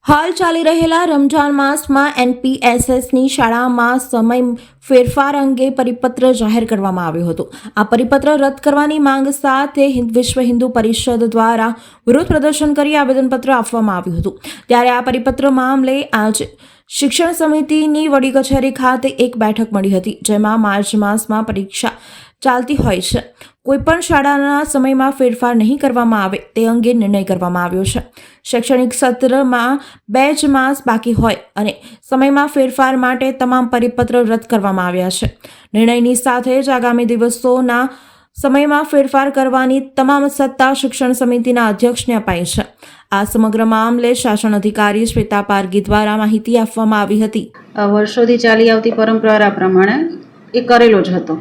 હાલ ચાલી રહેલા રમજાન માસમાં એનપીએસએસની શાળામાં સમય ફેરફાર અંગે પરિપત્ર જાહેર કરવામાં આવ્યો હતો. આ પરિપત્ર રદ કરવાની માંગ સાથે વિશ્વ હિન્દુ પરિષદ દ્વારા વિરોધ પ્રદર્શન કરી આવેદનપત્ર આપવામાં આવ્યું હતું. ત્યારે આ પરિપત્ર મામલે આજે શિક્ષણ સમિતિની વડી કચેરી ખાતે એક બેઠક મળી હતી, જેમાં માર્ચ માસમાં પરીક્ષા ચાલતી હોય છે, કોઈપણ શાળાના સમયમાં ફેરફાર નહીં કરવામાં આવે તે અંગે નિર્ણય કરવામાં આવ્યો છે. શૈક્ષણિક સત્રમાં 2 જ માસ બાકી હોય અને સમયમાં ફેરફાર માટે તમામ પરિપત્ર રદ કરવામાં આવ્યા છે. નિર્ણયની સાથે જ આગામી દિવસોના સમયમાં ફેરફાર કરવાની તમામ સત્તા શિક્ષણ સમિતિના અધ્યક્ષને અપાઈ છે. આ સમગ્ર મામલે શાસન અધિકારી શ્વેતા પારગી દ્વારા માહિતી આપવામાં આવી હતી. વર્ષોથી ચાલી આવતી પરંપરા પ્રમાણે એ કરેલો જ હતો,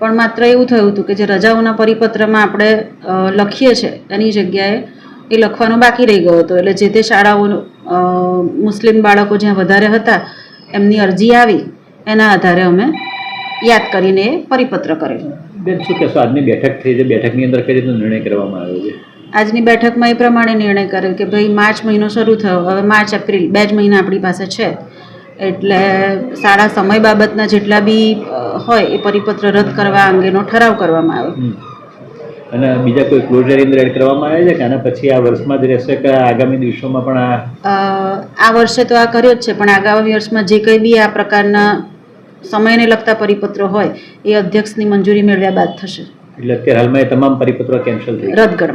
પણ માત્ર એવું થયું હતું કે જે રજાઓના પરિપત્રમાં આપણે લખીએ છીએ એની જગ્યાએ એ લખવાનો બાકી રહી ગયો હતો. એટલે જે તે શાળાઓ મુસ્લિમ બાળકો જ્યાં વધારે હતા એમની અરજી આવી, એના આધારે અમે યાદ કરીને એ પરિપત્ર કરેલો. બેન, શું કહેશો? આજની બેઠક થઈ છે, બેઠકની અંદર કઈ રીતનો નિર્ણય કરવામાં આવ્યો છે? આજની બેઠકમાં એ પ્રમાણે નિર્ણય કર્યો કે ભાઈ માર્ચ મહિનો શરૂ થયો, હવે માર્ચ એપ્રિલ 2 જ મહિના આપણી પાસે છે, એટલે શાળા સમય બાબતના જેટલા બી હોય એ પરિપત્ર રદ કરવા અંગેનો ઠરાવ કરવામાં આવ્યો. અને બીજા કોઈ ક્લોઝર ઇન એડ કરવામાં આવે છે કે આના પછી આ વર્ષમાં જ રહેશે કે આગામી દિવસોમાં પણ આ વર્ષે તો આ કર્યો જ છે, પણ આગામી વર્ષમાં જે કંઈ બી આ પ્રકારના સમયને લગતા પરિપત્રો હોય એ અધ્યક્ષની મંજૂરી મેળવ્યા બાદ થશે. એટલે અત્યારે હાલમાં એ તમામ પરિપત્રો કેન્સલ થઈ રદ કરવા.